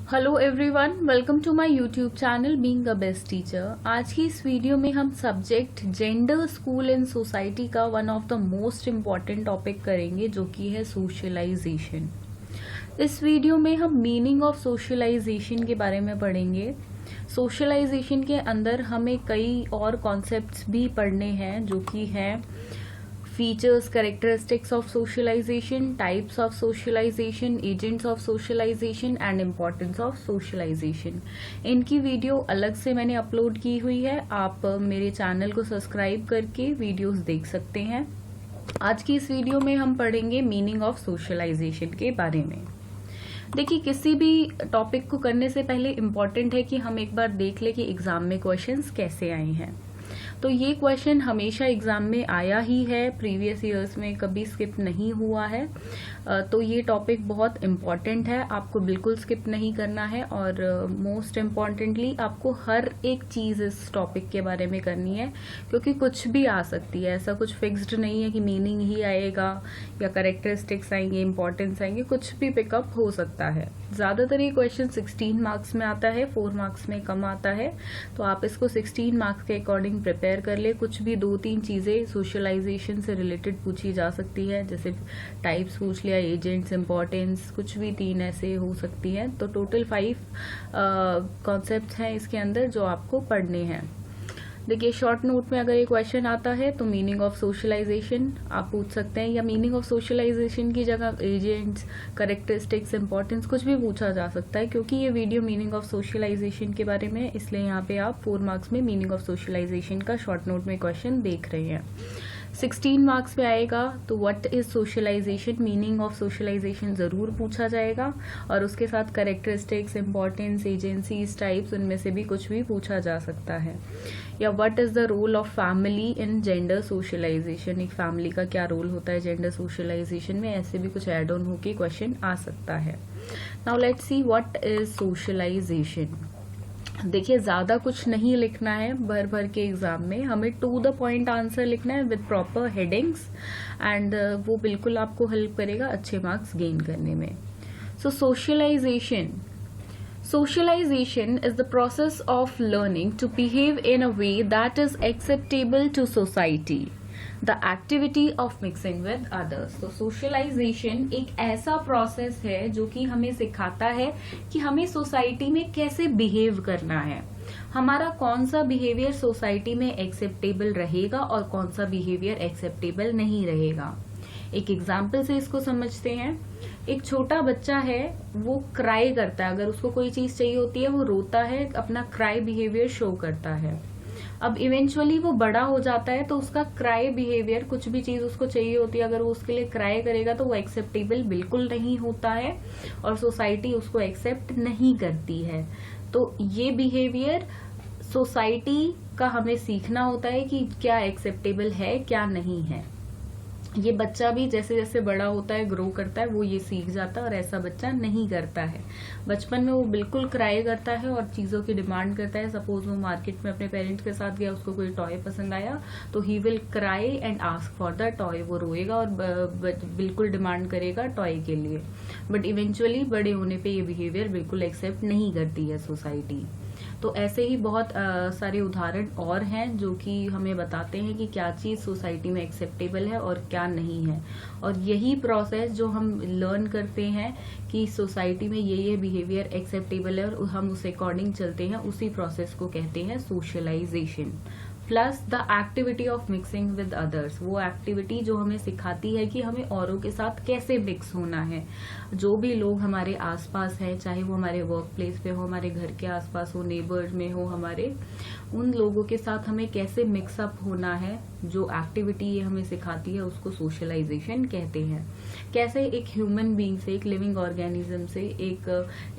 Hello everyone, welcome to my YouTube channel being a best teacher. आज की इस video में हम subject gender school and society का one of the most important topic करेंगे, जो कि है सोशलाइजेशन। इस वीडियो में हम मीनिंग ऑफ सोशलाइजेशन के बारे में पढ़ेंगे। सोशलाइजेशन के अंदर हमें कई और कॉन्सेप्ट्स भी पढ़ने हैं, जो कि हैं features, characteristics of socialisation, types of socialisation, agents of socialisation and importance of socialisation. इनकी वीडियो अलग से मैंने अपलोड की हुई है, आप मेरे चैनल को सब्सक्राइब करके वीडियोस देख सकते हैं। आज की इस वीडियो में हम पढ़ेंगे मीनिंग ऑफ सोशलाइजेशन के बारे में। देखिए, किसी भी टॉपिक को करने से पहले इम्पॉर्टेंट है कि हम एक बार देख ले कि एग्जाम में क्वेश्चंस कैसे आए हैं। तो ये क्वेश्चन हमेशा एग्जाम में आया ही है, प्रीवियस ईयर्स में कभी स्किप नहीं हुआ है। तो ये टॉपिक बहुत इम्पॉर्टेंट है, आपको बिल्कुल स्किप नहीं करना है। और मोस्ट इम्पॉर्टेंटली आपको हर एक चीज़ इस टॉपिक के बारे में करनी है, क्योंकि कुछ भी आ सकती है। ऐसा कुछ फिक्स्ड नहीं है कि मीनिंग ही आएगा या कैरेक्टरिस्टिक्स आएंगे, इंपॉर्टेंस आएंगे, कुछ भी पिकअप हो सकता है। ज़्यादातर ये क्वेश्चन 16 मार्क्स में आता है, 4 मार्क्स में कम आता है। तो आप इसको 16 मार्क्स के अकॉर्डिंग प्रिपेयर कर ले। कुछ भी 2-3 चीज़ें सोशलाइजेशन से रिलेटेड पूछी जा सकती है, जैसे टाइप्स पूछ लिया, एजेंट्स, इंपॉर्टेंस, कुछ भी 3 ऐसे हो सकती है। तो टोटल 5 कॉन्सेप्ट्स हैं इसके अंदर जो आपको पढ़ने हैं। देखिए, शॉर्ट नोट में अगर ये क्वेश्चन आता है तो मीनिंग ऑफ सोशलाइजेशन आप पूछ सकते हैं, या मीनिंग ऑफ सोशलाइजेशन की जगह एजेंट्स, कैरेक्टरिस्टिक्स, इंपॉर्टेंस कुछ भी पूछा जा सकता है। क्योंकि ये वीडियो मीनिंग ऑफ सोशलाइजेशन के बारे में, इसलिए यहाँ पे आप 4 मार्क्स में मीनिंग ऑफ सोशलाइजेशन का शॉर्ट नोट में क्वेश्चन देख रहे हैं। 16 मार्क्स में आएगा तो what is socialisation, meaning of socialisation जरूर पूछा जाएगा, और उसके साथ कैरेक्टरिस्टिक्स, इंपॉर्टेंस, एजेंसीज, टाइप्स, उनमें से भी कुछ भी पूछा जा सकता है। या what is the role of family in gender socialisation, एक फैमिली का क्या रोल होता है जेंडर सोशलाइजेशन में, ऐसे भी कुछ एड ऑन होके क्वेश्चन आ सकता है। Now let's see what is socialisation. देखिए, ज्यादा कुछ नहीं लिखना है भर भर के एग्जाम में, हमें टू द पॉइंट आंसर लिखना है विद प्रॉपर हेडिंग्स, एंड वो बिल्कुल आपको हेल्प करेगा अच्छे मार्क्स गेन करने में। सो Socialization is the process of learning to behave in a way that is acceptable to society. The activity of mixing with others. तो socialization एक ऐसा प्रोसेस है जो कि हमें सिखाता है कि हमें सोसाइटी में कैसे बिहेव करना है, हमारा कौन सा बिहेवियर सोसाइटी में एक्सेप्टेबल रहेगा और कौन सा बिहेवियर एक्सेप्टेबल नहीं रहेगा। एक एग्जाम्पल से इसको समझते हैं। एक छोटा बच्चा है, वो क्राई करता है, अगर उसको कोई चीज चाहिए होती है वो रोता है, अपना क्राई बिहेवियर शो करता है। अब इवेंचुअली वो बड़ा हो जाता है तो उसका क्राई बिहेवियर, कुछ भी चीज उसको चाहिए होती है, अगर वो उसके लिए क्राई करेगा तो वो एक्सेप्टेबल बिल्कुल नहीं होता है और सोसाइटी उसको एक्सेप्ट नहीं करती है। तो ये बिहेवियर सोसाइटी का हमें सीखना होता है कि क्या एक्सेप्टेबल है क्या नहीं है। ये बच्चा भी जैसे जैसे बड़ा होता है, ग्रो करता है, वो ये सीख जाता है, और ऐसा बच्चा नहीं करता है। बचपन में वो बिल्कुल क्राई करता है और चीजों की डिमांड करता है। सपोज वो मार्केट में अपने पेरेंट्स के साथ गया, उसको कोई टॉय पसंद आया तो he will cry and ask for the toy, वो रोएगा और बिल्कुल डिमांड करेगा टॉय के लिए। बट इवेंचुअली बड़े होने पे ये बिहेवियर बिल्कुल एक्सेप्ट नहीं करती है सोसाइटी। तो ऐसे ही बहुत सारे उदाहरण और हैं जो कि हमें बताते हैं कि क्या चीज सोसाइटी में एक्सेप्टेबल है और क्या नहीं है। और यही प्रोसेस जो हम लर्न करते हैं कि सोसाइटी में ये बिहेवियर एक्सेप्टेबल है और हम उस अकॉर्डिंग चलते हैं, उसी प्रोसेस को कहते हैं socialisation. Plus the activity of mixing with others, वो एक्टिविटी जो हमें सिखाती है कि हमें औरों के साथ कैसे मिक्स होना है। जो भी लोग हमारे आसपास हैं, चाहे वो हमारे वर्क प्लेस पे हो, हमारे घर के आसपास हो, नेबर्स में हो हमारे, उन लोगों के साथ हमें कैसे मिक्सअप होना है, जो एक्टिविटी ये हमें सिखाती है उसको सोशलाइजेशन कहते हैं। कैसे एक ह्यूमन बीइंग से, एक लिविंग ऑर्गेनिज्म से एक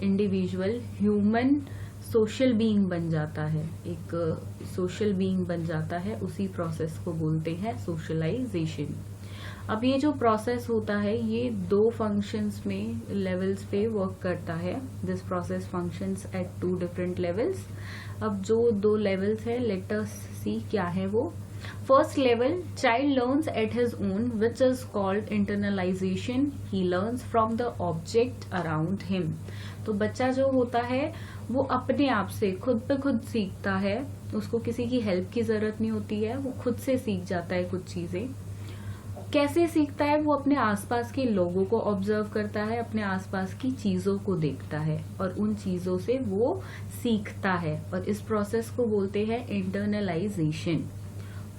इंडिविजुअल ह्यूमन सोशल बीइंग बन जाता है, एक सोशल बीइंग बन जाता है, उसी प्रोसेस को बोलते हैं सोशलाइजेशन। अब ये जो प्रोसेस होता है ये 2 फंक्शंस में, लेवल्स पे वर्क करता है। This process functions eight 2 different levels. अब जो 2 लेवल्स है, लेट अस सी क्या है वो। First level, child learns at his own, which is called internalization. He learns from the object around him. तो बच्चा जो होता है वो अपने आप से खुद पे खुद सीखता है, उसको किसी की हेल्प की जरूरत नहीं होती है, वो खुद से सीख जाता है कुछ चीजें। कैसे सीखता है? वो अपने आसपास के लोगों को ऑब्जर्व करता है, अपने आसपास की चीजों को देखता है और उन चीजों से वो सीखता है, और इस प्रोसेस को बोलते हैं इंटरनलाइजेशन।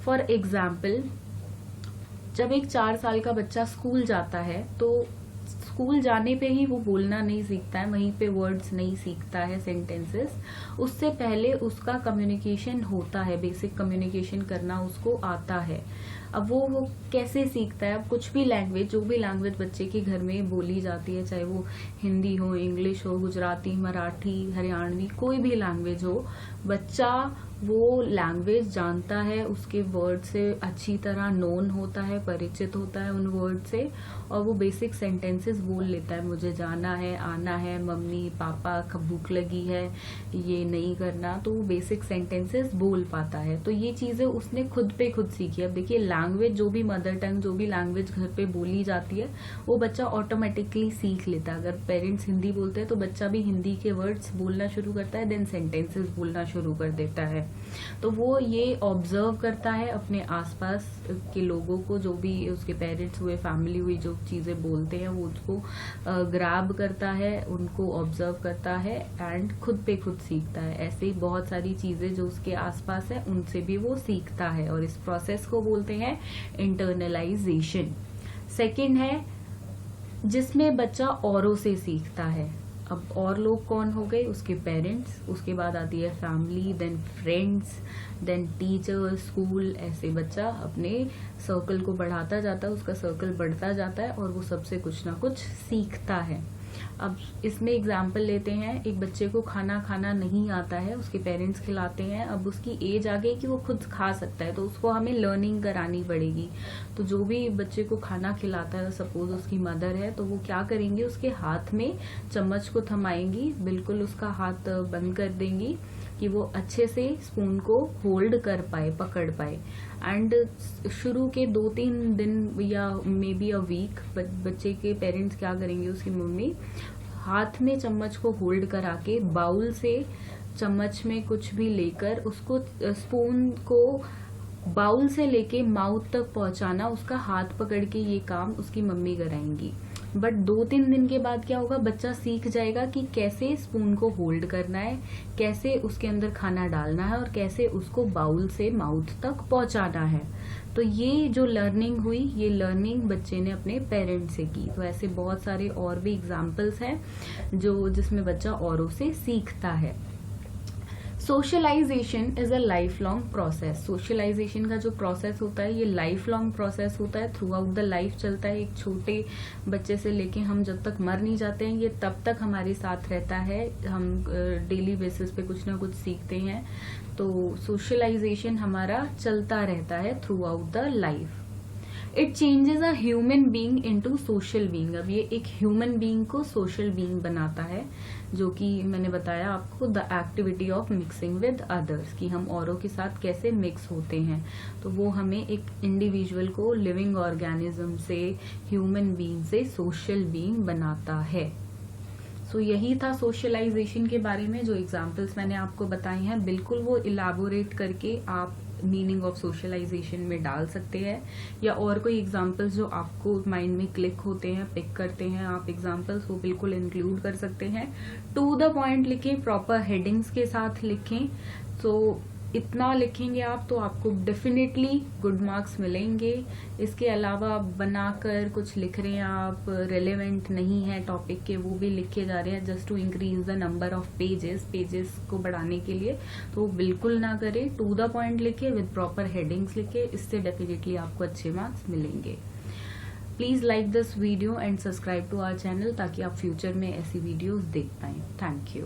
फॉर एग्जाम्पल, जब एक 4 साल का बच्चा स्कूल जाता है तो स्कूल जाने पे ही वो बोलना नहीं सीखता है, वहीं पे वर्ड्स नहीं सीखता है, सेंटेंसेस। उससे पहले उसका कम्युनिकेशन होता है, बेसिक कम्युनिकेशन करना उसको आता है। अब वो कैसे सीखता है? अब कुछ भी लैंग्वेज, जो भी लैंग्वेज बच्चे के घर में बोली जाती है, चाहे वो हिंदी हो, इंग्लिश हो, गुजराती, मराठी, हरियाणवी, कोई भी लैंग्वेज हो, बच्चा वो लैंग्वेज जानता है, उसके वर्ड से अच्छी तरह नोन होता है, परिचित होता है उन वर्ड से, और वो बेसिक सेंटेंसेस बोल लेता है। मुझे जाना है, आना है, मम्मी पापा भूख लगी है, ये नहीं करना, तो वो बेसिक सेंटेंसेस बोल पाता है। तो ये चीजें उसने खुद पे खुद सीखी। अब देखिए, लैंग्वेज, जो भी मदर टंग, जो भी लैंग्वेज घर पे बोली जाती है, वो बच्चा ऑटोमेटिकली सीख लेता है। अगर पेरेंट्स हिंदी बोलते हैं तो बच्चा भी हिंदी के वर्ड्स बोलना शुरू करता है, देन सेंटेंसेस बोलना शुरू कर देता है। तो वो ये ऑब्जर्व करता है अपने आसपास के लोगों को, जो भी उसके पेरेंट्स हुए, फैमिली हुई, जो चीजें बोलते हैं वो उसको ग्रैब करता है, उनको ऑब्जर्व करता है एंड खुद पे खुद सीखता है। ऐसे ही बहुत सारी चीजें जो उसके आसपास है उनसे भी वो सीखता है, और इस प्रोसेस को बोलते हैं इंटरनलाइजेशन। सेकंड है जिसमें बच्चा औरों से सीखता है। अब और लोग कौन हो गए? उसके पेरेंट्स, उसके बाद आती है family, then friends, then teacher, school. ऐसे बच्चा अपने सर्कल को बढ़ाता जाता है, उसका सर्कल बढ़ता जाता है और वो सबसे कुछ ना कुछ सीखता है। अब इसमें एग्जाम्पल लेते हैं, एक बच्चे को खाना खाना नहीं आता है, उसके पेरेंट्स खिलाते हैं, अब उसकी एज आ गई कि वो खुद खा सकता है, तो उसको हमें लर्निंग करानी पड़ेगी। तो जो भी बच्चे को खाना खिलाता है, सपोज उसकी मदर है, तो वो क्या करेंगे, उसके हाथ में चम्मच को थमाएंगी, बिल्कुल उसका हाथ बंद कर देंगी कि वो अच्छे से स्पून को होल्ड कर पाए, पकड़ पाए। एंड शुरू के 2-3 दिन या मे बी अ वीक बच्चे के पेरेंट्स क्या करेंगे, उसकी मम्मी हाथ में चम्मच को होल्ड करा के बाउल से चम्मच में कुछ भी लेकर उसको, स्पून को बाउल से लेके माउथ तक पहुंचाना, उसका हाथ पकड़ के ये काम उसकी मम्मी कराएंगी। बट 2-3 दिन के बाद क्या होगा, बच्चा सीख जाएगा कि कैसे स्पून को होल्ड करना है, कैसे उसके अंदर खाना डालना है और कैसे उसको बाउल से माउथ तक पहुंचाना है। तो ये जो लर्निंग हुई, ये लर्निंग बच्चे ने अपने पेरेंट्स से की। तो ऐसे बहुत सारे और भी एग्जाम्पल्स हैं जो जिसमें बच्चा औरों से सीखता है। Socialisation is a life long process. Socialisation का जो प्रोसेस होता है ये लाइफ लॉन्ग प्रोसेस होता है, थ्रू आउट द लाइफ चलता है। एक छोटे बच्चे से लेके हम जब तक मर नहीं जाते हैं, ये तब तक हमारे साथ रहता है, हम डेली बेसिस पे कुछ ना कुछ सीखते हैं। तो सोशलाइजेशन हमारा चलता रहता है through out the life. It changes a human being into social being. अब ये एक ह्यूमन बीइंग को सोशल बीइंग बनाता है, जो कि मैंने बताया आपको, the activity of mixing with others, कि हम औरों के साथ कैसे मिक्स होते हैं। तो वो हमें एक इंडिविजुअल को लिविंग ऑर्गेनिज्म से, ह्यूमन बीइंग से सोशल बीइंग बनाता है। सो यही था सोशलाइजेशन के बारे में। जो एग्जाम्पल्स मैंने आपको बताए हैं, बिल्कुल वो इलाबोरेट करके आप मीनिंग ऑफ सोशलाइजेशन में डाल सकते हैं, या और कोई एग्जाम्पल्स जो आपको माइंड में क्लिक होते हैं, पिक करते हैं आप एग्जाम्पल्स, वो बिल्कुल इंक्लूड कर सकते हैं। टू द पॉइंट लिखें, प्रॉपर हेडिंग्स के साथ लिखें। तो इतना लिखेंगे आप तो आपको डेफिनेटली गुड मार्क्स मिलेंगे। इसके अलावा बनाकर कुछ लिख रहे हैं आप, रेलेवेंट नहीं है टॉपिक के, वो भी लिखे जा रहे हैं just to increase the number of pages को बढ़ाने के लिए, तो बिल्कुल ना करें। टू द पॉइंट लिखे विद प्रॉपर हेडिंग्स लिखे, इससे डेफिनेटली आपको अच्छे मार्क्स मिलेंगे। Please like this video and subscribe to our channel, ताकि आप फ्यूचर में ऐसी वीडियोज देख पाएं। Thank you.